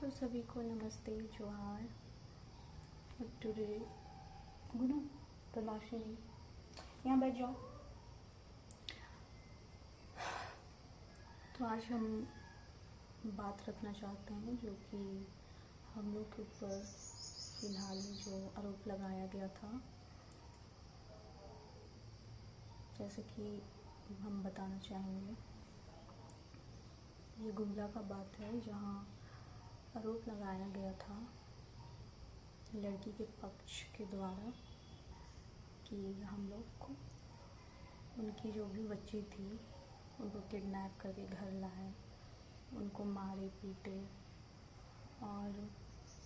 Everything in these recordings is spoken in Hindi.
तो सभी को नमस्ते जोहार। टुडे गुनो प्रभाषिनी, यहाँ बैठ जाओ। तो आज हम बात रखना चाहते हैं जो कि हम लोग के ऊपर फिलहाल जो आरोप लगाया गया था, जैसे कि हम बताना चाहेंगे। ये गुमला का बात है जहाँ आरोप लगाया गया था लड़की के पक्ष के द्वारा कि हम लोग को उनकी जो भी बच्ची थी उनको किडनैप करके घर लाए, उनको मारे पीटे और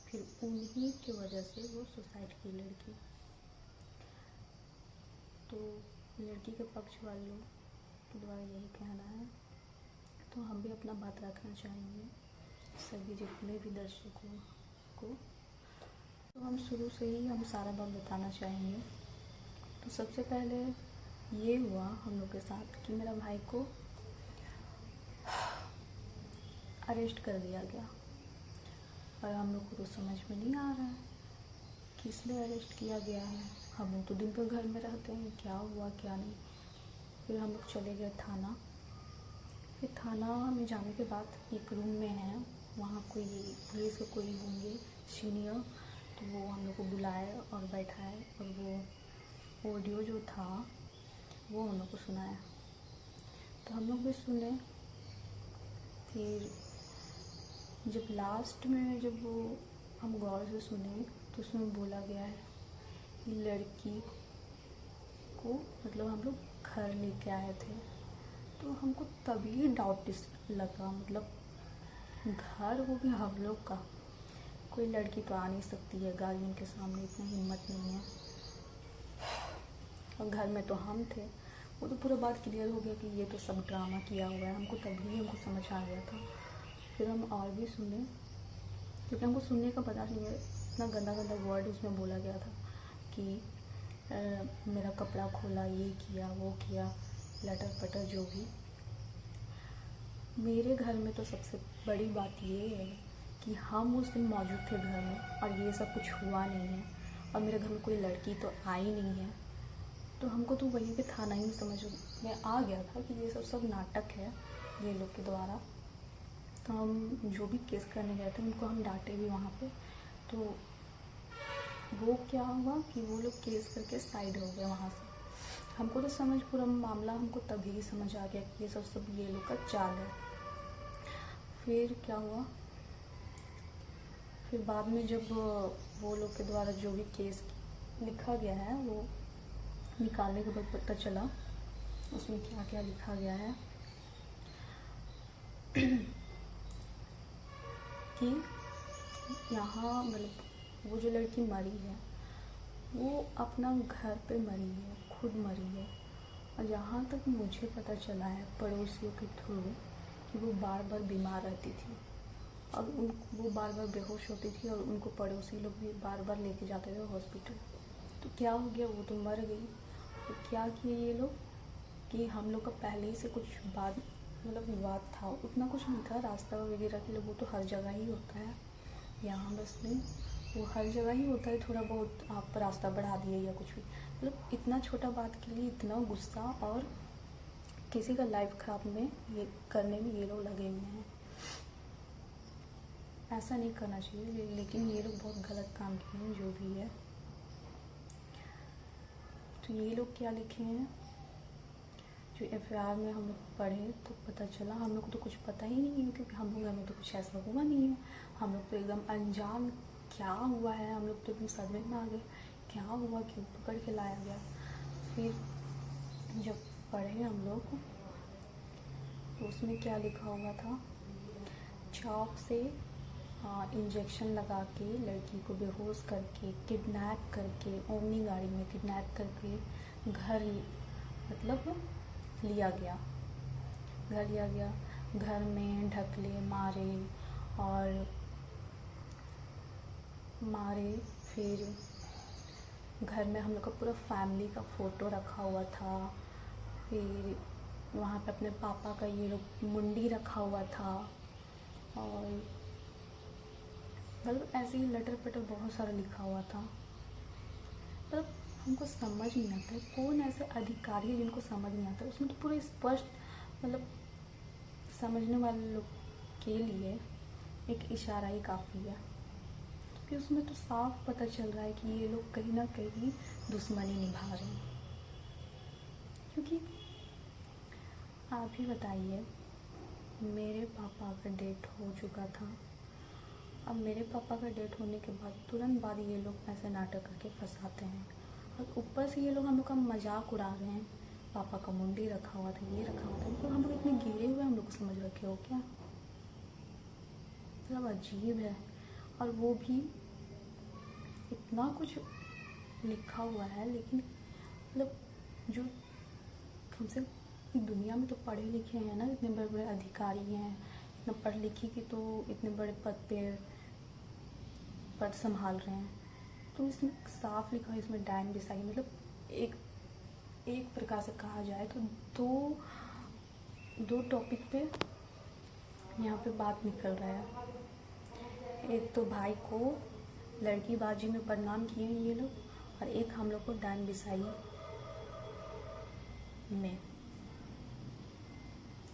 फिर उन्हीं की वजह से वो सुसाइड की लड़की। तो लड़की के पक्ष वालों के द्वारा यही कहना है, तो हम भी अपना बात रखना चाहेंगे सभी जितने भी दर्शकों को। तो हम शुरू से ही हम सारा बात बताना चाहेंगे। तो सबसे पहले ये हुआ हम लोग के साथ कि मेरा भाई को अरेस्ट कर दिया गया और हम लोग को तो समझ में नहीं आ रहा है किस लिए अरेस्ट किया गया है। हम लोग तो दिन भर घर में रहते हैं, क्या हुआ क्या नहीं। फिर हम लोग चले गए थाना। फिर थाना में जाने के बाद एक रूम में है, वहाँ कोई पुलिस के कोई होंगे सीनियर, तो वो हम लोग को बुलाए और बैठाए और वो ऑडियो जो था वो हम लोग को सुनाया। तो हम लोग भी सुने। फिर जब लास्ट में जब वो हम गौर से सुने तो उसमें बोला गया है कि लड़की को मतलब हम लोग घर लेके आए थे। तो हमको तभी डाउट लगा, मतलब घर वो भी हम लोग का, कोई लड़की तो आ नहीं सकती है, गार्जियन के सामने इतना हिम्मत नहीं है। और घर में तो हम थे। वो तो पूरा बात क्लियर हो गया कि ये तो सब ड्रामा किया हुआ है। हमको समझ आ गया था। फिर हम और भी सुने, क्योंकि हमको सुनने का पता नहीं है, इतना गंदा गंदा वर्ड उसमें बोला गया था कि मेरा कपड़ा खोला, ये किया वो किया, लटर पटर जो भी। मेरे घर में तो सबसे बड़ी बात ये है कि हम उस दिन मौजूद थे घर में और ये सब कुछ हुआ नहीं है और मेरे घर में कोई लड़की तो आई नहीं है। तो हमको तो वहीं पे थाना ही समझ में आ गया था कि ये सब नाटक है ये लोग के द्वारा। तो हम जो भी केस करने गए थे उनको हम डांटे भी वहाँ पे। तो वो क्या हुआ कि वो लोग केस करके साइड हो गए वहाँ से। हमको तो समझ पूरा मामला हमको तभी समझ आ गया कि ये सब ये लोग का चाल है। फिर क्या हुआ, फिर बाद में जब वो लोग के द्वारा जो भी केस लिखा गया है वो निकालने के बाद पता चला उसमें क्या क्या लिखा गया है कि यहाँ मतलब वो जो लड़की मरी है वो अपना घर पे मरी है, खुद मरी है। और यहाँ तक मुझे पता चला है पड़ोसियों के थ्रू कि वो बार बार बीमार रहती थी और वो बार बार बेहोश होती थी और उनको पड़ोसी लोग भी बार बार लेके जाते थे हॉस्पिटल। तो क्या हो गया, वो तो मर गई। तो क्या किए ये लोग कि हम लोग का पहले ही से कुछ बात मतलब विवाद था, उतना कुछ नहीं था, रास्ता वगैरह के लिए वो तो हर जगह ही होता है, यहाँ बस नहीं, वो हर जगह ही होता है। थोड़ा बहुत आप रास्ता बढ़ा दिए या कुछ भी, मतलब इतना छोटा बात के लिए इतना गुस्सा और किसी का लाइफ ख़राब में ये करने में ये लोग लगे हुए हैं। ऐसा नहीं करना चाहिए, लेकिन ये लोग बहुत गलत काम किए हैं जो भी है। तो ये लोग क्या लिखे हैं, जो एफआईआर में हम लोग पढ़े तो पता चला, हम लोग को तो कुछ पता ही नहीं है क्योंकि हम लोग में तो कुछ ऐसा हुआ नहीं है। हम लोग तो एकदम अनजान क्या हुआ है, हम लोग तो एकदम सदमे में आ गए, क्या हुआ, क्यों पकड़ के लाया गया। फिर जब पढ़े हम लोग तो उसमें क्या लिखा हुआ था, चौक से इंजेक्शन लगा के लड़की को बेहोश करके किडनैप करके ओमनी गाड़ी में किडनैप करके घर मतलब लिया गया, घर में ढकले मारे। फिर घर में हम लोग का पूरा फैमिली का फ़ोटो रखा हुआ था। फिर वहाँ पे अपने पापा का ये लोग मुंडी रखा हुआ था और मतलब ऐसे ही लटर पटर बहुत सारा लिखा हुआ था। मतलब हमको समझ नहीं आता है कौन ऐसे अधिकारी है जिनको समझ नहीं आता। उसमें तो पूरे स्पष्ट मतलब समझने वाले लोग के लिए एक इशारा ही काफ़ी है, कि उसमें तो साफ पता चल रहा है कि ये लोग कहीं ना कहीं दुश्मनी निभा रहे हैं। क्योंकि आप ही बताइए, मेरे पापा का डेथ हो चुका था। अब मेरे पापा का डेथ होने के बाद तुरंत बाद ये लोग ऐसे नाटक करके फंसाते हैं, और ऊपर से ये लोग हम लोग का मजाक उड़ा रहे हैं। पापा का मुंडी रखा हुआ था, ये रखा हुआ था, मतलब हम लोग इतने गिरे हुए हम लोग को समझ रखे हो क्या? मतलब अजीब है। और वो भी इतना कुछ लिखा हुआ है, लेकिन मतलब जो हमसे दुनिया में तो पढ़े लिखे हैं ना, इतने बड़े बड़े अधिकारी हैं, इतना पढ़ लिखी कि तो इतने बड़े पद संभाल रहे हैं, तो इसमें साफ लिखा है, इसमें डैन बिसाई मतलब एक प्रकार से कहा जाए तो दो टॉपिक पे यहाँ पे बात निकल रहा है। एक तो भाई को लड़की बाजी में बदनाम किए हैं ये लोग, और एक हम लोग को डैन बिसाई में,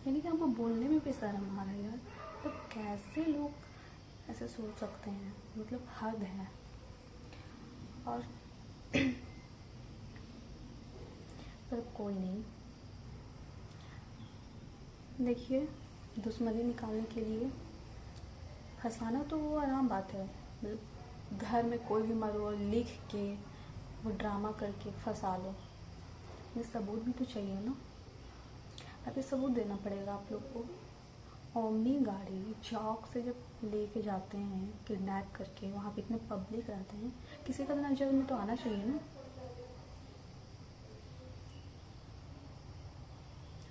यानी कि हमको बोलने में भी शर्म आ रहा है यार। मतलब कैसे लोग ऐसे सोच सकते हैं, मतलब हद है। और पर कोई नहीं, देखिए दुश्मनी निकालने के लिए फंसाना तो वो आराम बात है। मतलब घर में कोई भी मरो लिख के वो ड्रामा करके फंसा लो, ये सबूत भी तो चाहिए ना। अभी सबूत देना पड़ेगा आप लोग को। ओमनी गाड़ी चौक से जब लेके जाते हैं किडनैप करके, वहाँ पे इतने पब्लिक रहते हैं, किसी का तो नजर में तो आना चाहिए ना।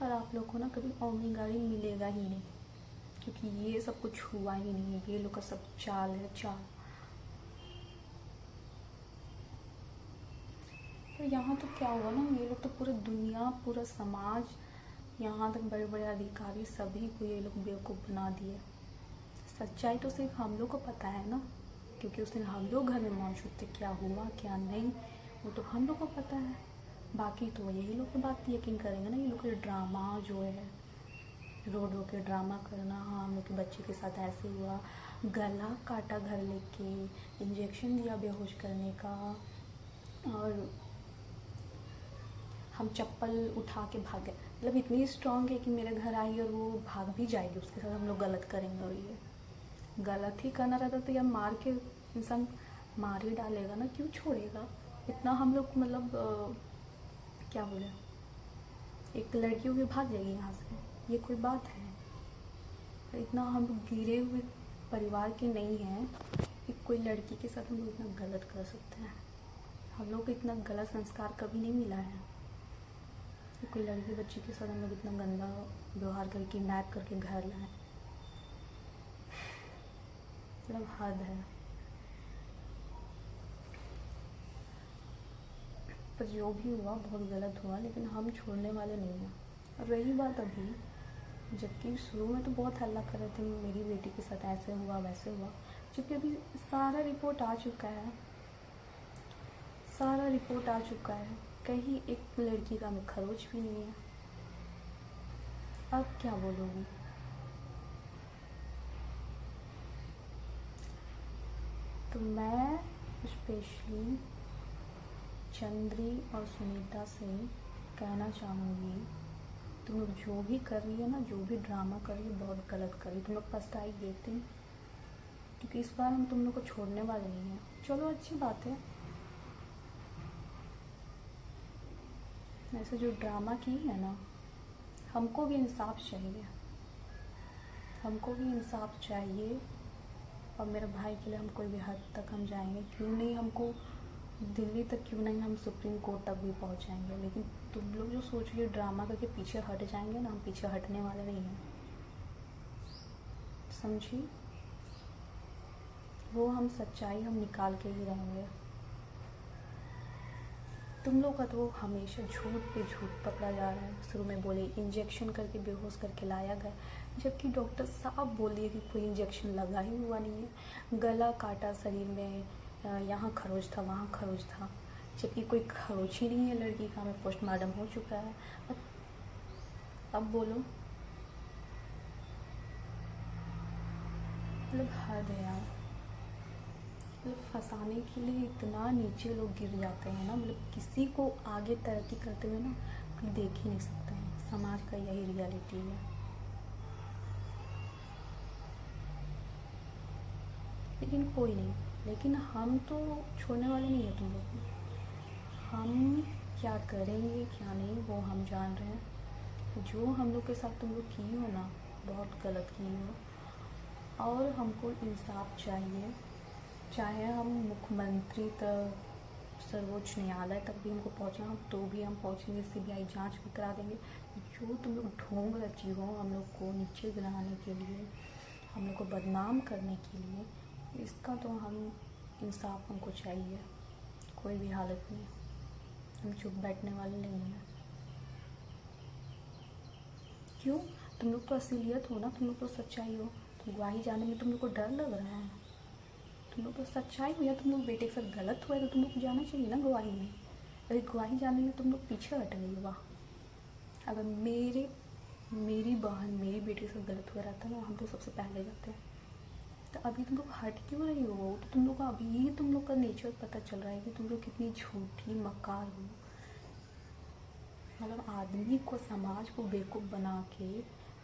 और आप लोग को ना कभी ओमनी गाड़ी मिलेगा ही नहीं, क्योंकि ये सब कुछ हुआ ही नहीं है, ये लोग का सब चाल है चाल। तो यहाँ तो क्या हुआ ना, ये लोग तो पूरी दुनिया पूरा समाज, यहाँ तक बड़े बड़े अधिकारी सभी को ये लोग बेवकूफ़ बना दिए। सच्चाई तो सिर्फ हम लोग को पता है ना, क्योंकि उस दिन हम लोग घर में मौजूद थे, क्या हुआ क्या नहीं वो तो हम लोग को पता है। बाकी तो यही लोग की बात यकीन करेंगे ना, ये लोग का ड्रामा जो है, रोड के ड्रामा करना, हाँ हम लोग के बच्चे के साथ ऐसे हुआ, गला काटा घर लेके, इंजेक्शन दिया बेहोश करने का, और हम चप्पल उठा के भागे। मतलब इतनी स्ट्रांग है कि मेरे घर आई और वो भाग भी जाएगी, उसके साथ हम लोग गलत करेंगे। और ये गलत ही करना रहता तो यार मार के इंसान मार ही डालेगा ना, क्यों छोड़ेगा इतना। हम लोग मतलब क्या बोले, एक लड़की भी भाग जाएगी यहाँ से, ये कोई बात है? इतना हम गिरे हुए परिवार के नहीं हैं कि कोई लड़की के साथ हम लोग इतना गलत कर सकते हैं। हम लोग को इतना गलत संस्कार कभी नहीं मिला है कि कोई लड़की बच्ची के साथ हम लोग इतना गंदा व्यवहार करके किडनैप करके घर लाए। मतलब हद है। पर जो भी हुआ बहुत गलत हुआ, लेकिन हम छोड़ने वाले नहीं हैं। और रही बात अभी, जबकि शुरू में तो बहुत हल्ला कर रहे थे मेरी बेटी के साथ ऐसे हुआ वैसे हुआ, जबकि अभी सारा रिपोर्ट आ चुका है, सारा रिपोर्ट आ चुका है, कहीं एक लड़की का में खरोच भी नहीं है। अब क्या बोलोगी? तो मैं स्पेशली चंद्री और सुनीता से कहना चाहूँगी, तुम लोग जो भी कर रही है ना, जो भी ड्रामा कर रही है, बहुत गलत कर रही है। तुम लोग पछताएगी एक दिन, क्योंकि इस बार हम तुम लोग को छोड़ने वाले नहीं हैं। चलो अच्छी बात है, ऐसे जो ड्रामा की है ना, हमको भी इंसाफ चाहिए, हमको भी इंसाफ चाहिए। और मेरे भाई के लिए हम कोई भी हद तक हम जाएंगे, क्यों नहीं, हमको दिल्ली तक क्यों नहीं, हम सुप्रीम कोर्ट तक भी पहुंच जाएंगे। लेकिन तुम लोग जो सोच रही हो ड्रामा करके पीछे हट जाएंगे ना, हम पीछे हटने वाले नहीं हैं, समझी? वो हम सच्चाई हम निकाल के ही रहेंगे। तुम लोग का तो हमेशा झूठ पे झूठ पकड़ा जा रहा है। शुरू में बोले इंजेक्शन करके बेहोश करके लाया गया, जबकि डॉक्टर साहब बोल दिए कि कोई इंजेक्शन लगा ही हुआ नहीं है, गला काटा शरीर में, यहाँ खरोच था वहाँ खरोच था, जबकि कोई खरोच ही नहीं है लड़की का, हमें पोस्टमार्टम हो चुका है। अब बोलो, मतलब हद है यार। मतलब फंसाने के लिए इतना नीचे लोग गिर जाते हैं ना, मतलब किसी को आगे तरक्की करते हुए ना कोई देख ही नहीं सकते हैं। समाज का यही रियलिटी है। लेकिन कोई नहीं, लेकिन हम तो छोड़ने वाले नहीं है तुम लोग को। हम क्या करेंगे क्या नहीं वो हम जान रहे हैं। जो हम लोग के साथ तुम लोग की हो ना, बहुत गलत की हो, और हमको इंसाफ चाहिए। चाहे हम मुख्यमंत्री तक, सर्वोच्च न्यायालय तक भी हमको पहुंचना हो तो भी हम पहुंचेंगे, सीबीआई जांच भी करा देंगे। जो तुम लोग ढोंग रची हो हम लोग को नीचे गिराने के लिए, हम लोग को बदनाम करने के लिए, इसका तो हम इंसाफ हमको चाहिए, कोई भी हालत में। हम चुप बैठने वाले नहीं हैं। क्यों? तुम लोग तो असलियत हो ना, तुम लोग तो सच्चाई हो, तो गवाही जाने में तुम लोग को डर लग रहा है? तुम लोग तो सच्चाई हो, या तुम लोग बेटे के साथ गलत हुआ है तो तुम लोग को जाना चाहिए ना गवाही में। अरे गवाही जाने में तुम लोग पीछे हट गई। वाह, अगर मेरी बहन मेरी बेटे के साथ गलत हुआ रहता ना, हम तो सबसे पहले जाते हैं। तो अभी तुम लोग हट क्यों रही हो? तो तुम लोग का अभी तुम लोग का नेचर पता चल रहा है कि तुम लोग कितनी झूठी मक्कार हो। मतलब आदमी को, समाज को बेवकूफ़ बना के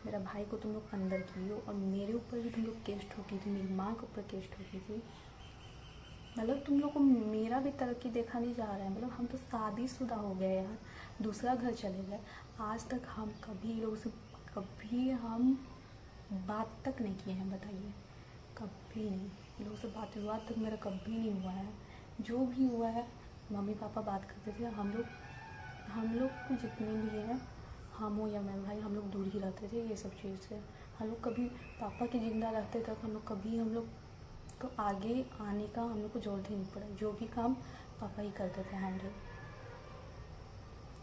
मेरा भाई को तुम लोग अंदर किए हो, और मेरे ऊपर भी तुम लोग केस ठोकी थी, मेरी माँ के ऊपर केस ठोकी थी। मतलब तुम लोग को मेरा भी तरक्की देखा नहीं जा रहा है। मतलब हम तो शादीशुदा हो गए यार, दूसरा घर चले गए। आज तक हम कभी लोग से, कभी हम बात तक नहीं किए हैं, बताइए। कभी नहीं, लोगों से बात विवाद तक मेरा कभी नहीं हुआ है। जो भी हुआ है मम्मी पापा बात करते थे, हम लोग को जितने भी हैं, हम हो या मेरे भाई, हम लोग दूर ही रहते थे ये सब चीज़ से। हम लोग कभी पापा के जिंदा रहते तक हम लोग कभी, हम लोग तो आगे आने का हम लोग को जरूरत ही नहीं पड़ा। जो भी काम पापा ही करते थे हैंडल।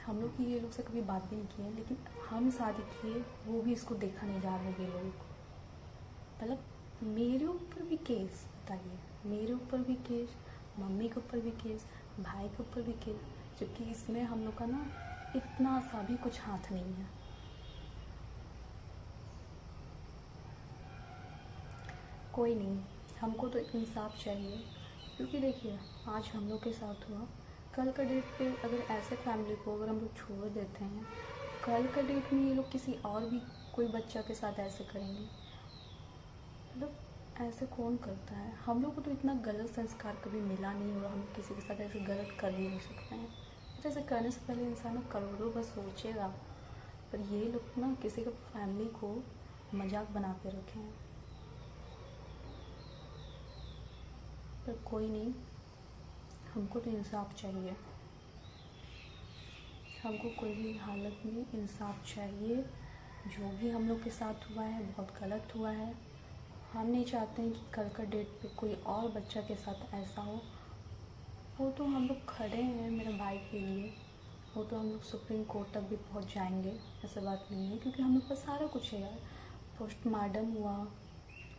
हम लोग ये लोग से कभी बात भी नहीं की है, लेकिन हम शादी किए वो भी इसको देखा नहीं जा रहा है ये लोगों को। मतलब मेरे ऊपर भी केस, बताइए, मेरे ऊपर भी केस, मम्मी के ऊपर भी केस, भाई के ऊपर भी केस, जबकि इसमें हम लोग का ना इतना सा भी कुछ हाथ नहीं है। कोई नहीं, हमको तो इंसाफ चाहिए। क्योंकि देखिए, आज हम लोग के साथ हुआ, कल का डेट पे अगर ऐसे फैमिली को अगर हम लोग छोड़ देते हैं, कल का डेट में ये लोग किसी और भी कोई बच्चा के साथ ऐसे करेंगे। मतलब ऐसे कौन करता है? हम लोग को तो इतना गलत संस्कार कभी मिला नहीं होगा, हम किसी के साथ ऐसे गलत कर भी नहीं सकते हैं। तो ऐसे करने से पहले इंसान करोड़ों बस सोचेगा। पर ये लोग ना किसी के फैमिली को मजाक बना के रखे हैं। पर कोई नहीं, हमको तो इंसाफ चाहिए। हमको कोई भी हालत में इंसाफ चाहिए। जो भी हम लोग के साथ हुआ है बहुत गलत हुआ है। हम नहीं चाहते हैं कि कल का डेट पे कोई और बच्चा के साथ ऐसा हो। वो तो हम लोग खड़े हैं मेरे भाई के लिए, वो तो हम लोग सुप्रीम कोर्ट तक भी पहुंच जाएंगे, ऐसा बात नहीं है। क्योंकि हम लोग पास सारा कुछ है यार। पोस्टमार्टम हुआ,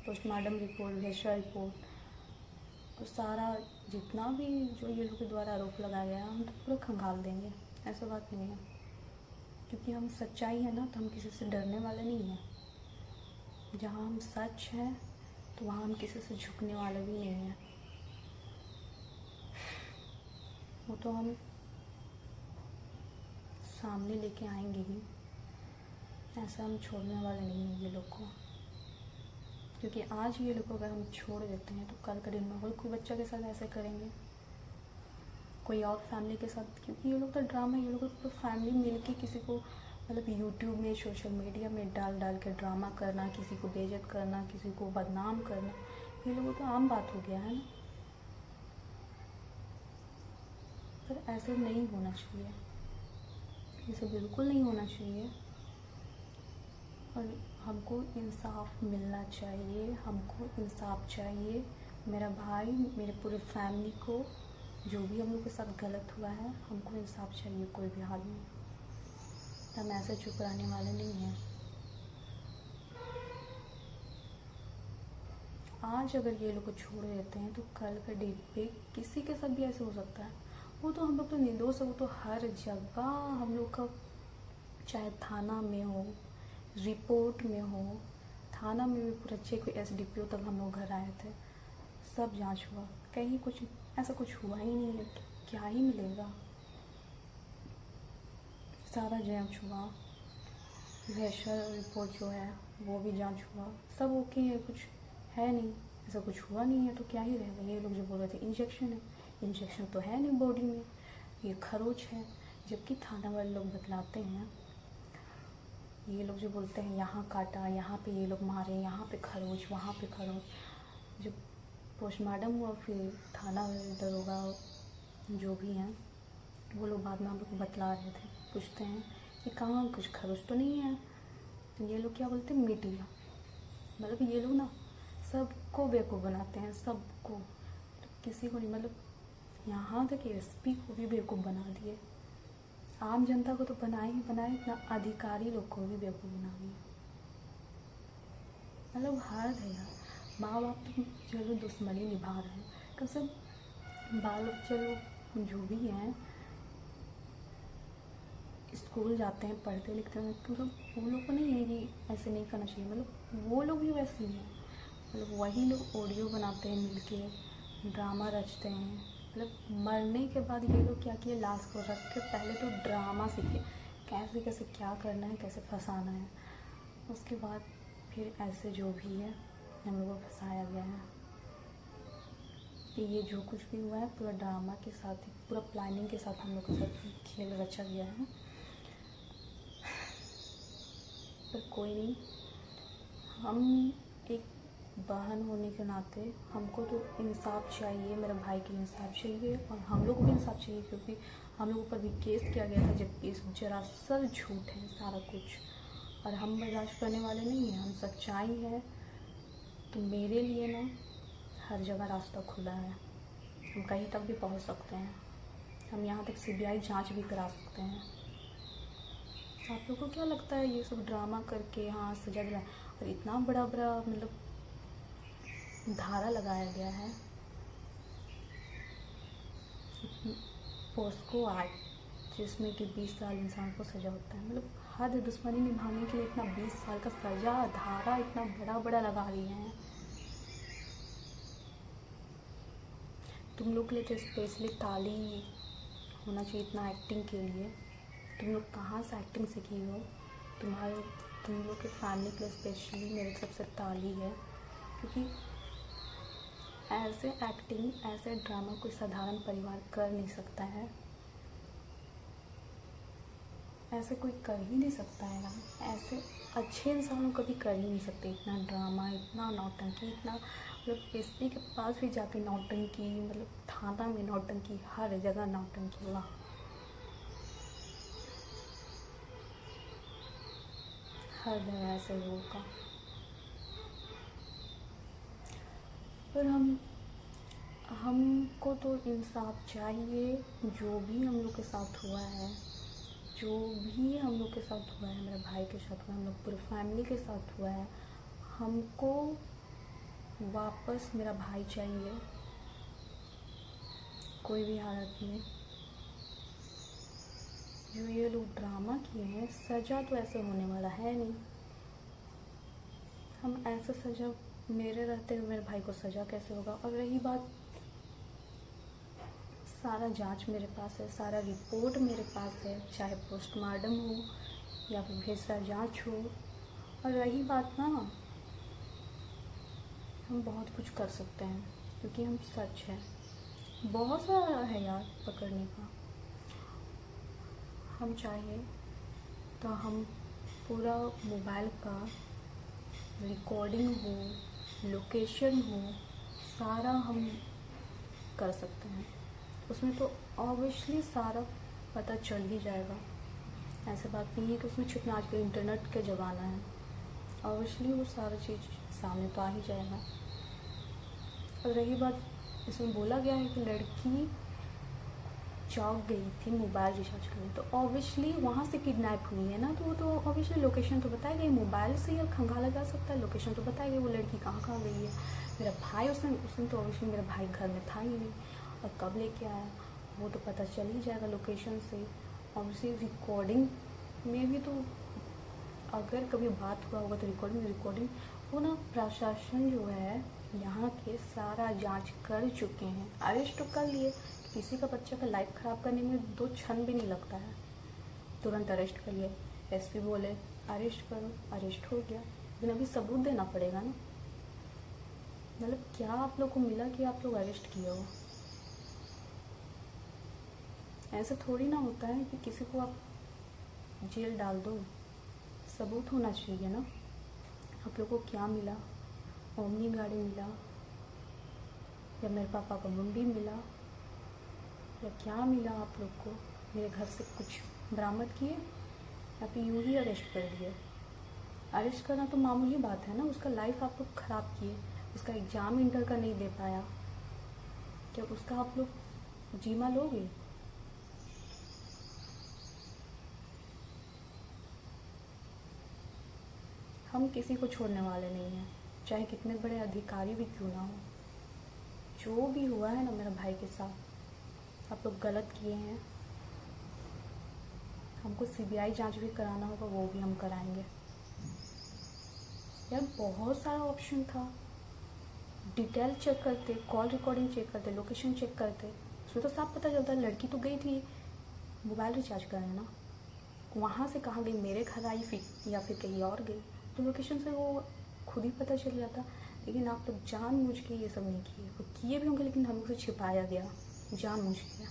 पोस्टमार्टम रिपोर्ट, वेश्या रिपोर्ट, और सारा जितना भी जो ये लोग के द्वारा आरोप लगाया गया हम तो पूरा खंगाल देंगे, ऐसा बात नहीं है। क्योंकि हम सच्चाई है ना, तो हम किसी से डरने वाले नहीं हैं। जहाँ हम सच हैं तो वहाँ हम किसी से झुकने वाले भी नहीं हैं। वो तो हम सामने लेके आएंगे ही, ऐसा हम छोड़ने वाले नहीं हैं ये लोग को। क्योंकि आज ये लोग को अगर हम छोड़ देते हैं तो कल के दिन में और कोई बच्चा के साथ ऐसे करेंगे, कोई और फैमिली के साथ। क्योंकि ये लोग तो ड्रामा, ये लोग तो फैमिली मिल के किसी को, मतलब यूट्यूब में, सोशल मीडिया में डाल डाल के ड्रामा करना, किसी को बेइज्जत करना, किसी को बदनाम करना, ये लोगों तो आम बात हो गया है ना। पर ऐसे नहीं होना चाहिए, ऐसे बिल्कुल नहीं होना चाहिए। और हमको इंसाफ मिलना चाहिए, हमको इंसाफ चाहिए। मेरा भाई, मेरे पूरे फैमिली को, जो भी हम लोग के साथ गलत हुआ है, हमको इंसाफ चाहिए कोई भी हाल में। हम ऐसे चुप रहने वाले नहीं हैं। आज अगर ये लोग को छोड़ देते हैं तो कल का डेट पे किसी के साथ भी ऐसे हो सकता है। वो तो हम लोग तो निर्दोष है, वो तो हर जगह हम लोग का, चाहे थाना में हो, रिपोर्ट में हो, थाना में भी पूरा चेक, SDPO तक हम लोग घर आए थे, सब जांच हुआ, कहीं कुछ ऐसा कुछ हुआ ही नहीं है। तो क्या ही मिलेगा, सारा जांच हुआ, वैसा रिपोर्ट जो है वो भी जांच हुआ, सब ओके है, कुछ है नहीं, ऐसा कुछ हुआ नहीं है, तो क्या ही रहेगा। ये लोग जो बोल रहे थे इंजेक्शन है, इंजेक्शन तो है नहीं बॉडी में, ये खरोच है। जबकि थाना वाले लोग बतलाते हैं, ये लोग जो बोलते हैं यहाँ काटा, यहाँ पे ये लोग मारे, यहाँ पे खरोच, वहाँ पे खरोच। जब पोस्टमार्टम हुआ फिर थाना वाले दरोगा जो भी हैं वो लोग बाद में हम लोग को बतला रहे थे, पूछते हैं कि कहाँ कुछ खरोच तो नहीं है। तो ये लोग क्या बोलते हैं, मीडिया, मतलब ये लोग ना सबको बेवकूफ़ बनाते हैं, सबको, किसी को नहीं, मतलब यहाँ तक SP को भी बेवकूफ़ बना दिए, आम जनता को तो बनाए ही बनाए, इतना अधिकारी लोग को भी बेवकूफ़ बना दिए। मतलब हद है यार। माँ बाप तो चलो दुश्मनी निभा रहे हैं, कम से बाल चलो जो भी हैं स्कूल जाते हैं, पढ़ते लिखते हैं, मतलब वो लोग को नहीं है कि ऐसे नहीं करना चाहिए, मतलब वो लोग भी वैसे ही हैं, मतलब वही लोग ऑडियो बनाते हैं मिलके, ड्रामा रचते हैं। मतलब मरने के बाद ये लोग क्या किए, लाश को रख के पहले तो ड्रामा सीखे, कैसे कैसे क्या करना है, कैसे फंसाना है, उसके बाद फिर ऐसे जो भी है हम लोग को फंसाया गया है। कि ये जो कुछ भी हुआ है पूरा ड्रामा के साथ ही, पूरा प्लानिंग के साथ हम लोग के साथ खेल रचा गया है। पर कोई नहीं, हम एक बहन होने के नाते हमको तो इंसाफ चाहिए, मेरे भाई के लिए इंसाफ चाहिए और हम लोग को भी इंसाफ चाहिए, क्योंकि हम लोगों पर भी केस किया गया था, जबकि इस सरासर झूठ है सारा कुछ, और हम बर्दाश्त करने वाले नहीं हैं। हम सच्चाई है तो मेरे लिए ना हर जगह रास्ता खुला है, हम कहीं तक भी पहुंच सकते हैं, हम यहाँ तक CBI जांच भी करा सकते हैं। आप लोगों को क्या लगता है ये सब ड्रामा करके हाँ सजा दिला, और इतना बड़ा बड़ा मतलब धारा लगाया गया है, पोस्को एक्ट, जिसमें कि 20 साल इंसान को सज़ा होता है। मतलब हद दुश्मनी निभाने के लिए इतना 20 साल का सज़ा धारा इतना बड़ा बड़ा लगा रही हैं। तुम लोग के लिए तो स्पेशली ताली होना चाहिए इतना एक्टिंग के लिए। तुम लोग कहाँ से एक्टिंग सीखी हो? तुम लोग के फैमिली के लिए स्पेशली मेरे तरफ से ताली है, क्योंकि ऐसे एक्टिंग, ऐसे ड्रामा कोई साधारण परिवार कर नहीं सकता है, ऐसे कोई कर ही नहीं सकता है ना, ऐसे अच्छे इंसान कभी कर ही नहीं सकते। इतना ड्रामा, इतना नौटंकी, इतना मतलब SP के पास भी जाके नौटंकी, मतलब थाना में नौटंकी, हर जगह नौटंकी, वाह। हर जगह ऐसे लोगों का। पर हमको तो इंसाफ चाहिए। जो भी हम लोग के साथ हुआ है, जो भी हम लोग के साथ हुआ है, मेरे भाई के साथ हुआ है, हम लोग पूरे फैमिली के साथ हुआ है, हमको वापस मेरा भाई चाहिए कोई भी हालत में। जो ये लोग ड्रामा किए हैं, सज़ा तो ऐसे होने वाला है नहीं। हम ऐसे सज़ा, मेरे रहते हुए मेरे भाई को सज़ा कैसे होगा? और रही बात, सारा जांच मेरे पास है, सारा रिपोर्ट मेरे पास है, चाहे पोस्टमार्टम हो या फिर भेसा जांच हो। और रही बात ना, हम बहुत कुछ कर सकते हैं क्योंकि हम सच है, बहुत सारा है यार पकड़ने का। हम चाहे तो हम पूरा मोबाइल का रिकॉर्डिंग हो, लोकेशन हो, सारा हम कर सकते हैं। उसमें तो ऑब्वियसली सारा पता चल ही जाएगा, ऐसा बात नहीं है कि उसमें छुपना। आजकल इंटरनेट का ज़माना है, ऑब्वियसली वो सारा चीज़ सामने तो आ ही जाएगा। और रही बात, इसमें बोला गया है कि लड़की चौक गई थी मोबाइल रिचार्ज करने, तो ऑब्वियसली वहाँ से किडनैप हुई है ना, तो वो तो ऑब्वियसली लोकेशन तो बताएगा, मोबाइल से या खंगा लगा सकता है, लोकेशन तो बताएगा वो लड़की कहाँ कहाँ गई है। मेरा भाई उसने उसने तो ऑब्वियसली मेरा भाई घर में था ही नहीं, और कब लेके आया वो तो पता चल ही जाएगा लोकेशन से। ऑब्वियसली रिकॉर्डिंग में भी तो अगर कभी बात हुआ होगा तो रिकॉर्डिंग वो ना प्रशासन जो है यहाँ के सारा जांच कर चुके हैं, अरेस्ट तो कर लिए। किसी का बच्चा का लाइफ ख़राब करने में 2 क्षण भी नहीं लगता है, तुरंत अरेस्ट कर लिए। एसपी बोले अरेस्ट करो, अरेस्ट हो गया, लेकिन अभी सबूत देना पड़ेगा ना। मतलब क्या आप लोग को मिला कि आप लोग अरेस्ट किए हो? ऐसा थोड़ी ना होता है कि किसी को आप जेल डाल दो, सबूत होना चाहिए ना। आप लोग को क्या मिला? ओमनी गाड़ी मिला, या मेरे पापा का मुंडी मिला, या क्या मिला आप लोग को? मेरे घर से कुछ बरामद किए या फिर यूँ ही अरेस्ट कर दिए? अरेस्ट करना तो मामूली बात है ना, उसका लाइफ आप लोग ख़राब किए, उसका एग्ज़ाम इंटर का नहीं दे पाया, क्या उसका आप लोग जीमा लोगे? हम किसी को छोड़ने वाले नहीं हैं, चाहे कितने बड़े अधिकारी भी क्यों ना हो। जो भी हुआ है ना मेरे भाई के साथ, आप लोग गलत किए हैं। हमको सीबीआई जांच भी कराना होगा, वो भी हम कराएंगे। यार बहुत सारा ऑप्शन था, डिटेल चेक करते, कॉल रिकॉर्डिंग चेक करते, लोकेशन चेक करते, उसमें तो साफ पता चलता लड़की तो गई थी मोबाइल रिचार्ज करने ना, वहाँ से कहाँ गई, मेरे घर आई फिर या फिर कहीं और गई, तो लोकेशन से वो खुद ही पता चल जाता। लेकिन आप लोग जानबूझ के ये सब नहीं किए, वो किए भी होंगे लेकिन हम लोग से छिपाया गया जानबूझ के।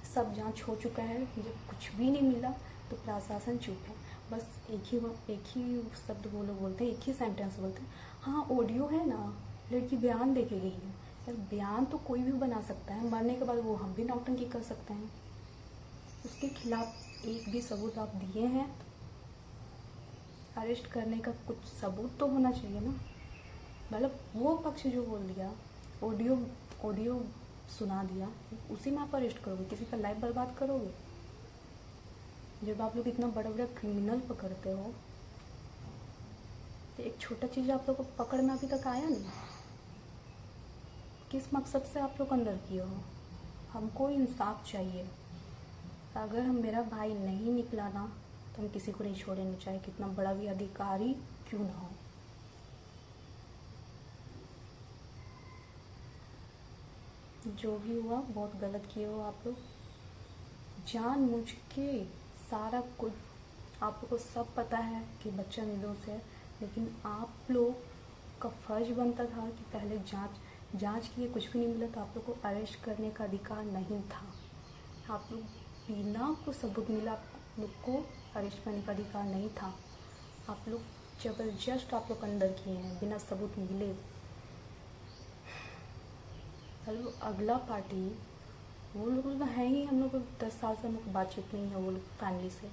सब जांच हो चुका है, मुझे कुछ भी नहीं मिला, तो प्रशासन चुप है। बस एक ही शब्द वो लोग बोलते हैं, एक ही सेंटेंस बोलते हैं, हाँ ऑडियो है ना, लड़की बयान दे के गई है। यार बयान तो कोई भी बना सकता है, मरने के बाद वो हम भी नौटंकी कर सकते हैं। उसके खिलाफ एक भी सबूत आप दिए हैं? अरेस्ट करने का कुछ सबूत तो होना चाहिए ना। मतलब वो पक्ष जो बोल दिया, ऑडियो सुना दिया, उसी में आप अरेस्ट करोगे? किसी का लाइफ बर्बाद करोगे? जब आप लोग इतना बड़ा बड़ा क्रिमिनल पकड़ते हो, तो एक छोटा चीज़ आप लोग को पकड़ में अभी तक आया नहीं। किस मकसद से आप लोग अंदर किए हो? हमको इंसाफ चाहिए। अगर हम मेरा भाई नहीं निकला ना, तो हम किसी को नहीं छोड़ेंगे, चाहे कितना बड़ा भी अधिकारी क्यों ना हो। जो भी हुआ बहुत गलत किए हो आप लोग, जानबूझ के सारा कुछ। आप लोग को सब पता है कि बच्चा निर्दोष है, लेकिन आप लोग का फर्ज बनता था कि पहले जांच किए, कुछ भी नहीं मिला तो आप लोग को अरेस्ट करने का अधिकार नहीं था। आप लोग बिना कुछ सबूत मिला आप लोग को अरेस्ट करने का अधिकार नहीं था। आप लोग जबरदस्त आप लोग अंदर किए हैं बिना सबूत मिले। हेलो, अगला पार्टी वो लोग तो है ही, हम लोग को 10 साल से हम लोग बातचीत नहीं है वो लोग फैमिली से।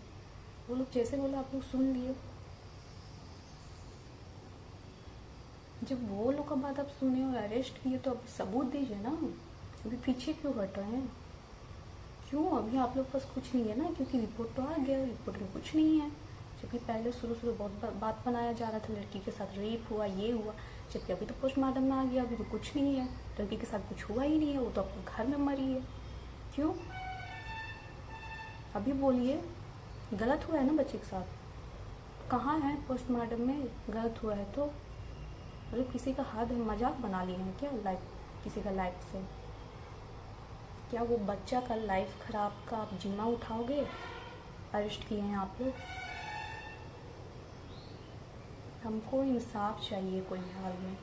वो लोग जैसे बोला आप लोग सुन लिए। जब वो लोग का बात आप सुने और अरेस्ट किए तो अब सबूत दीजिए ना। अभी पीछे क्यों हट रहे हैं? क्यों? अभी आप लोग पास कुछ नहीं है ना, क्योंकि रिपोर्ट तो आ गया, रिपोर्ट में कुछ नहीं है। जबकि पहले शुरू बहुत बात बनाया जा रहा था, लड़की के साथ रेप हुआ, ये हुआ, जबकि अभी तो पोस्टमार्टम में आ गया, अभी तो कुछ नहीं है, लड़की के साथ कुछ हुआ ही नहीं है, वो तो अपने घर में मरी है। क्यों? अभी बोलिए, गलत हुआ है ना बच्चे के साथ? कहाँ है पोस्टमार्टम में? गलत हुआ है तो मतलब किसी का हद मजाक बना लिए हैं क्या लाइफ, किसी का लाइफ से? क्या वो बच्चा का लाइफ ख़राब का आप जिम्मा उठाओगे? अरेस्ट किए हैं आप लोग। हमको इंसाफ चाहिए कोई हाल में।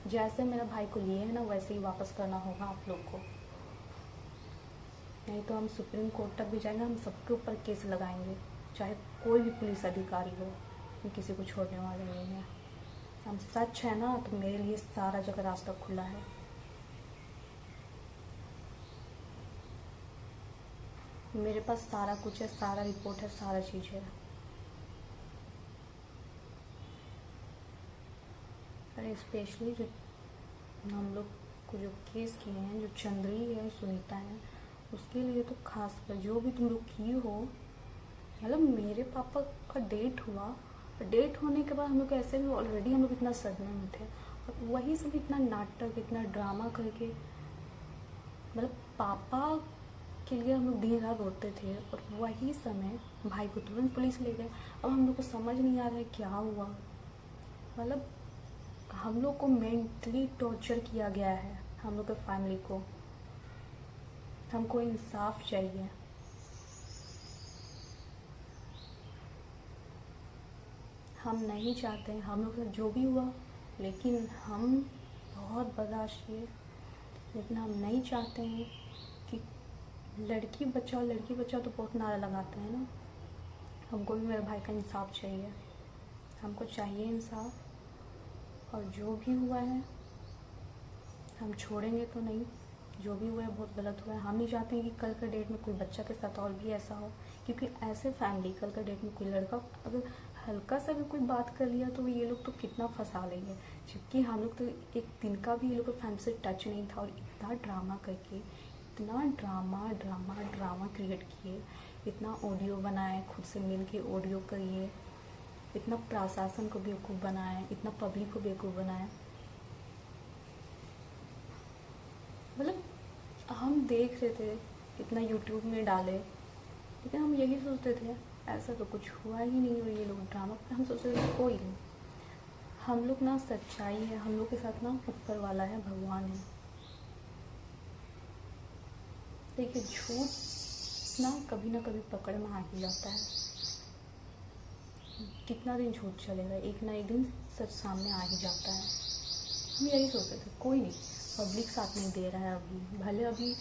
जैसे मेरा भाई को लिए है ना, वैसे ही वापस करना होगा आप लोग को, नहीं तो हम सुप्रीम कोर्ट तक भी जाएंगे, हम सबके ऊपर केस लगाएंगे, चाहे कोई भी पुलिस अधिकारी हो। हम किसी को छोड़ने वाले नहीं हैं। हम सच है ना, तो मेरे लिए सारा जगह रास्ता खुला है। मेरे पास सारा कुछ है, सारा रिपोर्ट है, सारा चीज़ है। अरे स्पेशली जो हम लोग को जो केस किए हैं, जो चंद्री है, सुनीता है, उसके लिए तो खास कर जो भी तुम लोग की हो, मतलब मेरे पापा का डेट हुआ, डेट होने के बाद हम लोग ऐसे भी ऑलरेडी हम लोग इतना सदमे में थे, और वही सब इतना नाटक इतना ड्रामा करके, मतलब पापा के लिए हम लोग दिन रात रोते थे, और वही समय भाई को तुरंत पुलिस ले गए। अब हम लोग को समझ नहीं आ रहा है क्या हुआ, मतलब हम लोग को मेंटली टॉर्चर किया गया है, हम लोग के फैमिली को। हमको इंसाफ चाहिए। हम नहीं चाहते हैं हम लोग का जो भी हुआ, लेकिन हम बहुत बर्दाश्त किए, लेकिन हम नहीं चाहते हैं कि लड़की बच्चा तो बहुत नारा लगाते हैं ना। हमको भी मेरे भाई का इंसाफ चाहिए, हमको चाहिए इंसाफ। और जो भी हुआ है हम छोड़ेंगे तो नहीं, जो भी हुआ है बहुत गलत हुआ है। हम नहीं चाहते हैं कि कल के डेट में कोई बच्चा के साथ और भी ऐसा हो, क्योंकि ऐसे फैमिली कल के डेट में कोई लड़का अगर हल्का सा भी कोई बात कर लिया तो ये लोग तो कितना फंसा लेंगे। जबकि हम लोग तो एक दिन का भी ये लोग को फैमिली से टच नहीं था, और इतना ड्रामा करके, इतना ड्रामा ड्रामा ड्रामा क्रिएट किए, इतना ऑडियो बनाए, खुद से मिल के ऑडियो करिए, इतना प्रशासन को बेवकूफ़ बनाए, इतना पब्लिक को बेवकूफ़ बनाए। मतलब हम देख रहे थे इतना यूट्यूब में डाले, लेकिन हम यही सोचते थे ऐसा तो कुछ हुआ ही नहीं, और ये लोग ड्रामा, हम सोचते थे कोई नहीं। हम लोग ना सच्चाई है, हम लोग के साथ ना ऊपर वाला है, भगवान है। देखिए झूठ ना कभी पकड़ में आ ही जाता है। कितना दिन झूठ चलेगा, एक ना एक दिन सच सामने आ ही जाता है। हम यही सोचते थे कोई नहीं, पब्लिक साथ नहीं दे रहा है अभी, भले अभी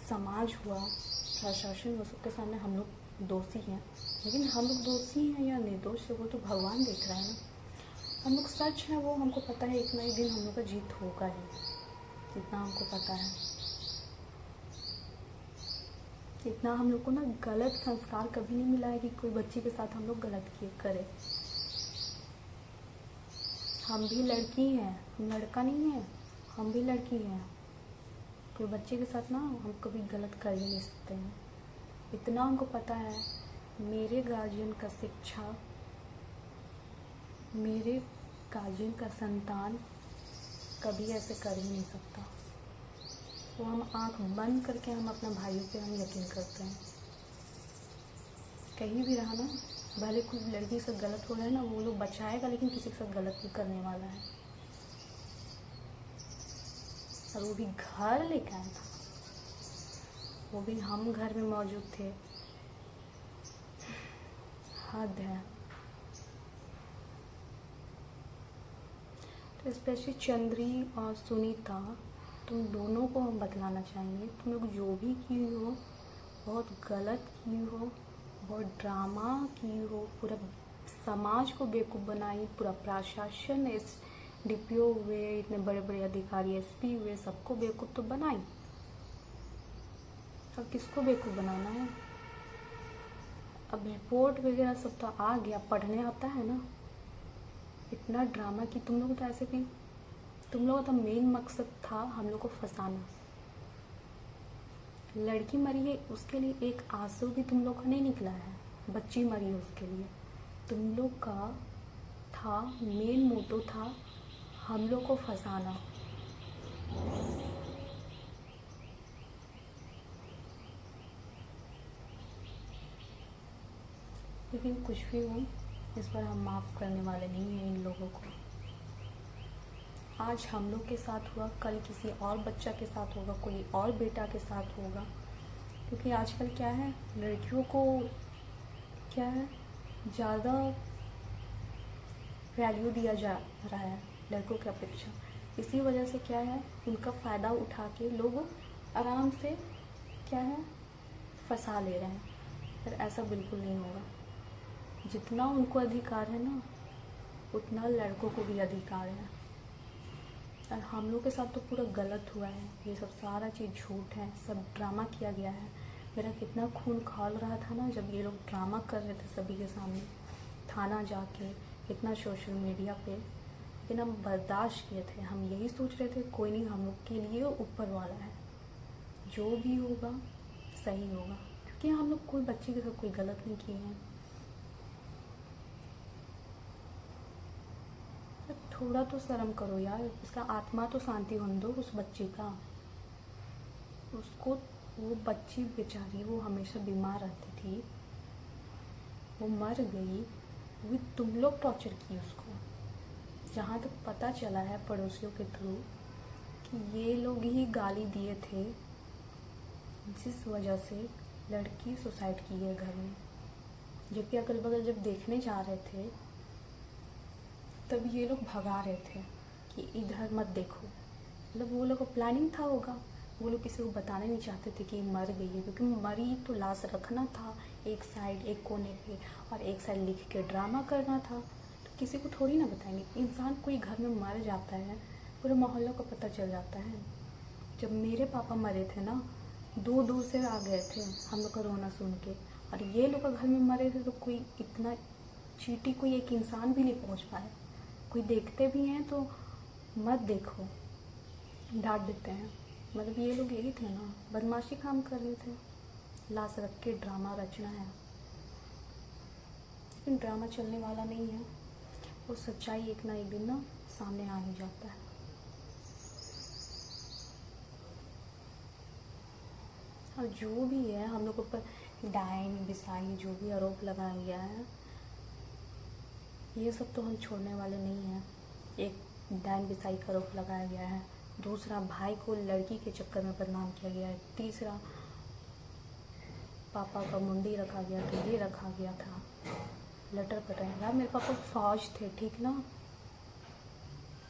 समाज हुआ, प्रशासन वो सबके सामने हम लोग दोषी हैं, लेकिन हम लोग दोषी हैं या निर्दोष है वो तो भगवान देख रहा है ना। हम लोग सच है वो हमको पता है, एक ना एक दिन हम लोग का जीत होगा ही, इतना हमको पता है। इतना हम लोग को ना गलत संस्कार कभी नहीं मिला है कि कोई बच्ची के साथ हम लोग गलत किए करे। हम भी लड़की हैं, हम लड़का नहीं है, हम भी लड़की हैं। कोई बच्चे के साथ ना हम कभी गलत कर ही नहीं सकते हैं, इतना हमको पता है। मेरे गार्जियन का शिक्षा, मेरे गार्जियन का संतान कभी ऐसे कर ही नहीं सकता। तो हम आंख बंद करके हम अपना भाइयों पे हम यकीन करते हैं। कहीं भी रहा ना, भले कोई लड़की से गलत हो रहा है ना, वो लोग बचाएगा, लेकिन किसी के साथ गलत भी करने वाला है। और वो भी घर लेकर आया था, वो भी हम घर में मौजूद थे। हद है। तो स्पेशली चंद्री और सुनीता, तुम दोनों को हम बतलाना चाहेंगे, तुम लोग जो भी की हो बहुत गलत की हो, बहुत ड्रामा की हो, पूरा समाज को बेवकूफ़ बनाई, पूरा प्रशासन, इस डीपीओ हुए, इतने बड़े बड़े अधिकारी एसपी हुए, सबको बेवकूफ़ तो बनाई। अब किसको बेवकूफ़ बनाना है? अब रिपोर्ट वगैरह सब तो आ गया, पढ़ने आता है ना। इतना ड्रामा कि तुम लोग तो ऐसे भी, तुम लोगों का मेन मकसद था हम लोग को फंसाना। लड़की मरी है उसके लिए एक आंसू भी तुम लोग का नहीं निकला है, बच्ची मरी है उसके लिए। तुम लोग का था मेन मोटो था हम लोग को फंसाना। लेकिन कुछ भी हो, इस पर हम माफ़ करने वाले नहीं हैं इन लोगों को। आज हम लोग के साथ हुआ, कल किसी और बच्चा के साथ होगा, कोई और बेटा के साथ होगा। क्योंकि आजकल क्या है, लड़कियों को क्या है ज़्यादा वैल्यू दिया जा रहा है लड़कों की अपेक्षा। इसी वजह से क्या है, उनका फ़ायदा उठा के लोग आराम से क्या है फंसा ले रहे हैं। पर ऐसा बिल्कुल नहीं होगा। जितना उनको अधिकार है ना, उतना लड़कों को भी अधिकार है। और हम लोग के साथ तो पूरा गलत हुआ है, ये सब सारा चीज़ झूठ है, सब ड्रामा किया गया है। मेरा कितना खून खौल रहा था ना जब ये लोग ड्रामा कर रहे थे सभी के सामने, थाना जाके, इतना सोशल मीडिया पे। लेकिन हम बर्दाश्त किए थे, हम यही सोच रहे थे कोई नहीं, हम लोग के लिए ऊपर वाला है। जो भी होगा सही होगा, क्योंकि हम लोग कोई बच्चे के साथ कोई गलत नहीं किए हैं। तो थोड़ा तो शर्म करो यार, उसका आत्मा तो शांति होने दो उस बच्चे का। उसको, वो बच्ची बेचारी वो हमेशा बीमार रहती थी, वो मर गई, वो तुम लोग टॉर्चर किए उसको। जहाँ तक पता चला है पड़ोसियों के थ्रू कि ये लोग ही गाली दिए थे, जिस वजह से लड़की सुसाइड की है घर में। जबकि अगल बगल जब देखने जा रहे थे तब ये लोग भगा रहे थे कि इधर मत देखो। मतलब वो लोग को प्लानिंग था होगा, वो लोग किसी को बताना नहीं चाहते थे कि मर गई है, क्योंकि मरी तो लाश रखना था एक साइड, एक कोने पे, और एक साइड लिख के ड्रामा करना था। तो किसी को थोड़ी ना बताएंगे। इंसान कोई घर में मर जाता है पूरे मोहल्ले को पता चल जाता है। जब मेरे पापा मरे थे ना, दूर दूर से आ गए थे हम लोग का रोना सुन के, और ये लोग का घर में मरे थे तो कोई इतना चीटी कोई एक इंसान भी नहीं पहुंच पाया। कोई देखते भी हैं तो मत देखो, डांट देते हैं। मतलब ये लोग यही थे ना, बदमाशी काम कर रहे थे, लाश रख के ड्रामा रचना है। लेकिन ड्रामा चलने वाला नहीं है, वो सच्चाई एक ना एक दिन ना सामने आ ही जाता है। और जो भी है हम लोग ऊपर डाइन बिसाई जो भी आरोप लगाया गया है, ये सब तो हम छोड़ने वाले नहीं हैं। एक डाइन बिसाई का आरोप लगाया गया है, दूसरा भाई को लड़की के चक्कर में बदनाम किया गया है, तीसरा पापा का मुंडी रखा गया था, ये रखा गया था, लटर पटर। यार मेरे पापा फौज थे, ठीक ना,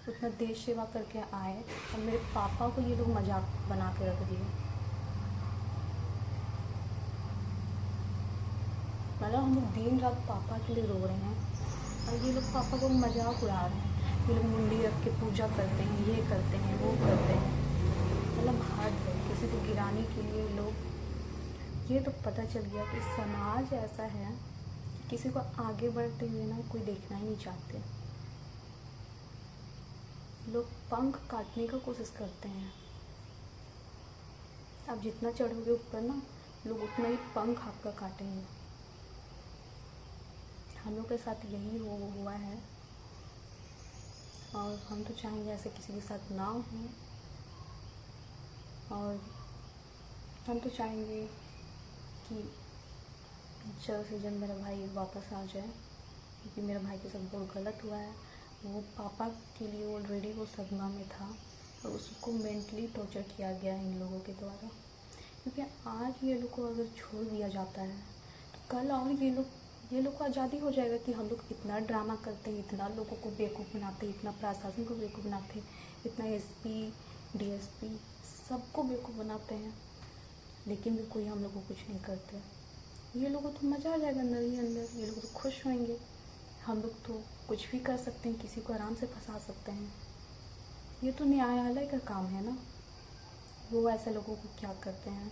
उतना देश सेवा करके आए और मेरे पापा को ये लोग मजाक बना के रख दिए। मतलब हम लोग दिन रात पापा के लिए रो रहे हैं और ये लोग पापा को मजाक उड़ा रहे हैं। ये लोग मुंडी रख के पूजा करते हैं, ये करते हैं, वो करते हैं। मतलब हद है, किसी को गिराने के लिए लोग। ये तो पता चल गया कि समाज ऐसा है कि किसी को आगे बढ़ते हुए ना कोई देखना ही नहीं चाहते। लोग पंख काटने का कोशिश करते हैं। आप जितना चढ़ोगे ऊपर ना, लोग उतना ही पंख आपका काटेंगे। हम लोग के साथ यही हुआ है और हम तो चाहेंगे ऐसे किसी के साथ ना हो। और हम तो चाहेंगे कि जल्द से जल्द मेरा भाई वापस आ जाए, क्योंकि मेरे भाई के साथ बहुत गलत हुआ है। वो पापा के लिए ऑलरेडी वो सदमा में था और उसको मेंटली टॉर्चर किया गया है इन लोगों के द्वारा। क्योंकि आज ये लोग को अगर छोड़ दिया जाता है तो कल और ये लोग को आज़ादी हो जाएगा कि हम लोग इतना ड्रामा करते हैं, इतना लोगों को बेवकूफ़ बनाते हैं, इतना प्रशासन को बेवकूफ़ बनाते हैं, इतना एसपी डीएसपी सबको बेवकूफ़ बनाते हैं, लेकिन भी कोई हम लोग को कुछ नहीं करते। ये लोगों को तो मज़ा आ जाएगा अंदर ही अंदर, ये लोग तो खुश होंगे। हम लोग तो कुछ भी कर सकते हैं, किसी को आराम से फंसा सकते हैं। ये तो न्यायालय का काम है ना, वो ऐसे लोगों को क्या करते हैं।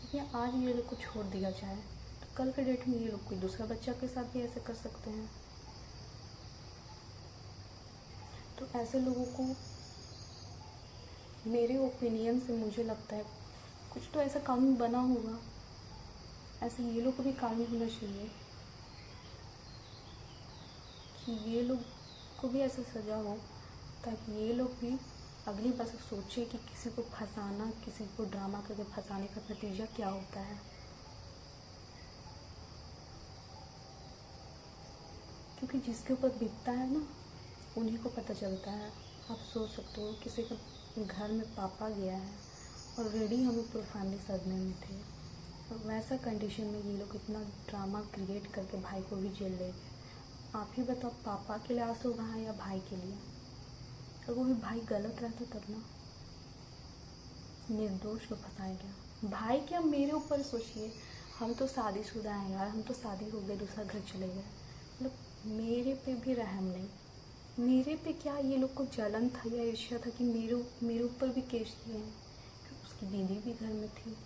क्योंकि आज ये लोग को छोड़ दिया जाए तो कल के डेट में ये लोग कोई दूसरा बच्चा के साथ भी ऐसे कर सकते हैं। तो ऐसे लोगों को मेरे ओपिनियन से मुझे लगता है कुछ तो ऐसा कानून बना होगा, ऐसे ये लोग को भी कानून होना चाहिए कि ये लोग को भी ऐसा सज़ा हो, ताकि ये लोग भी अगली बार सोचे कि किसी को फंसाना, किसी को ड्रामा करके फंसाने का नतीजा क्या होता है। क्योंकि जिसके ऊपर बीतता है ना, उन्हीं को पता चलता है। आप सोच सकते हो किसी के घर में पापा गया है, ऑलरेडी हम लोग पूरी फैमिली सदमे में थे, और वैसा कंडीशन में ये लोग इतना ड्रामा क्रिएट करके भाई को भी जेल ले गए। आप ही बताओ, पापा के लिए आंसू बहा या भाई के लिए? अगर वो भी भाई गलत रहता तब ना, निर्दोष को फंसाया गया। भाई क्या, मेरे ऊपर सोचिए, हम तो शादीशुदा हैं यार, हम तो शादी हो गई, दूसरा घर चले गए, मतलब मेरे पे भी रहम नहीं। मेरे पे क्या, ये लोग को जलन था या ईर्ष्या था कि मेरे ऊपर भी केस किए हैं, क्योंकि उसकी बीवी भी घर में थी।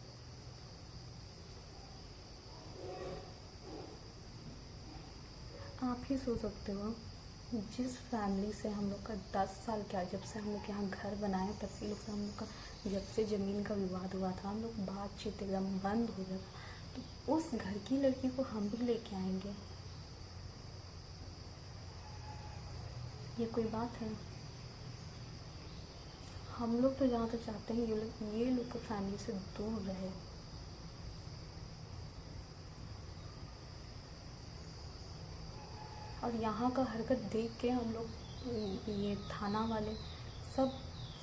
आप ही सोच सकते हो, जिस फैमिली से हम लोग का 10 साल क्या, जब से हम लोग यहाँ घर बनाए तब से लोग से हम लोग का, जब से ज़मीन का विवाद हुआ था, हम लोग बातचीत एकदम बंद हो गया था। तो उस घर की लड़की को हम भी लेके आएंगे, ये कोई बात है? हम लोग तो जहाँ तक चाहते हैं ये लोग की फैमिली से दूर रहे। और यहाँ का हरकत देख के हम लोग, ये थाना वाले सब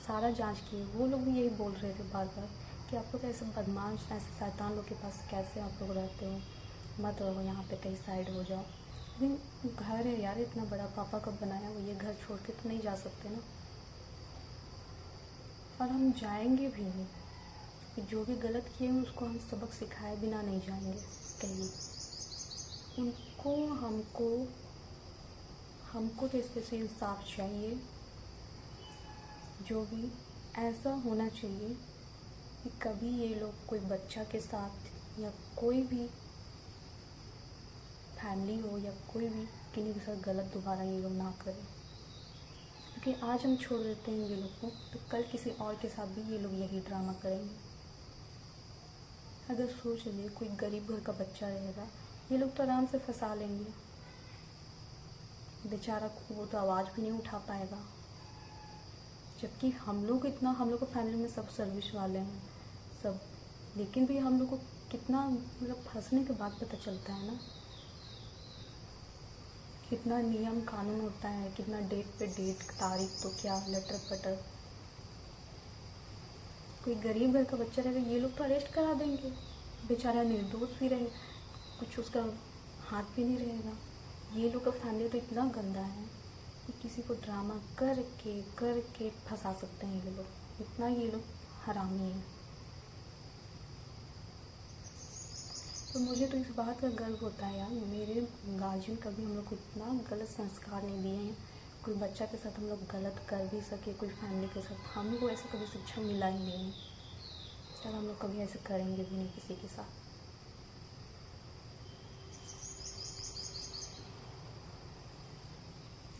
सारा जांच किए, वो लोग भी यही बोल रहे थे बार बार कि आप लोग ऐसे बदमाश, ऐसे शैतान लोग के पास कैसे आप लोग रहते हो, मत रहो यहाँ पे, कहीं साइड हो जाओ। लेकिन घर है यार इतना बड़ा, पापा कब बनाया वो, ये घर छोड़ के तो नहीं जा सकते ना। और हम जाएंगे भी नहीं, कि जो भी गलत किए हैं उसको हम सबक सिखाए बिना नहीं जाएंगे कहीं। उनको हमको तो इससे से इंसाफ चाहिए। जो भी ऐसा होना चाहिए कि कभी ये लोग कोई बच्चा के साथ या कोई भी फैमिली हो या कोई भी किसी के साथ गलत दोबारा ये लोग ना करें। क्योंकि आज हम छोड़ देते हैं ये लोग को, तो कल किसी और के साथ भी ये लोग यही ड्रामा करेंगे। अगर सोच लीजिए कोई गरीब घर का बच्चा रहेगा, ये लोग तो आराम से फंसा लेंगे, बेचारा वो तो आवाज़ भी नहीं उठा पाएगा। जबकि हम लोग को फैमिली में सब सर्विस वाले हैं सब, लेकिन भी हम लोग को कितना मतलब फंसने के बाद पता चलता है ना, कितना नियम कानून होता है, कितना डेट पे डेट, तारीख तो क्या, लटर पटर। कोई गरीब घर का बच्चा रहेगा, ये लोग तो अरेस्ट करा देंगे, बेचारा निर्दोष भी रहे, कुछ उसका हाथ भी नहीं रहेगा। ये लोग का फैमिली तो इतना गंदा है कि किसी को ड्रामा करके फंसा सकते हैं ये लोग, इतना ये लोग हरामी हैं। तो मुझे तो इस बात का गर्व होता है यार, मेरे गार्जियन कभी हम लोग को इतना गलत संस्कार नहीं दिए हैं। कोई बच्चा के साथ हम लोग गलत कर भी सके, कोई फैमिली के साथ, हम लोग को ऐसा कभी शिक्षा मिला ही नहीं, चल हम लोग कभी ऐसे करेंगे भी नहीं किसी के साथ।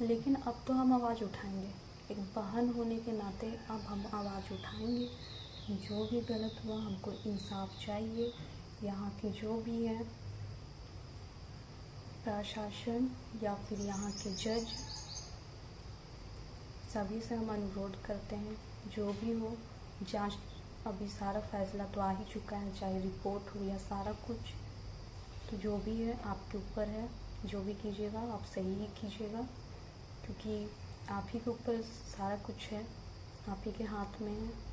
लेकिन अब तो हम आवाज़ उठाएंगे, एक बहन होने के नाते अब हम आवाज़ उठाएंगे। जो भी गलत हुआ हमको इंसाफ चाहिए। यहाँ के जो भी है प्रशासन या फिर यहाँ के जज, सभी से हम अनुरोध करते हैं जो भी हो जांच, अभी सारा फैसला तो आ ही चुका है, चाहे रिपोर्ट हो या सारा कुछ, तो जो भी है आपके ऊपर है, जो भी कीजिएगा आप सही ही कीजिएगा, क्योंकि आप ही के ऊपर सारा कुछ है, आप ही के हाथ में है।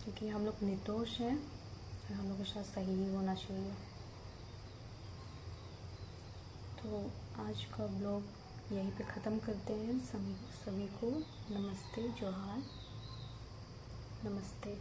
क्योंकि हम लोग निर्दोष हैं और हम लोग के साथ सही ही होना चाहिए। तो आज का ब्लॉग यहीं पे ख़त्म करते हैं। सभी को नमस्ते, जोहार, नमस्ते।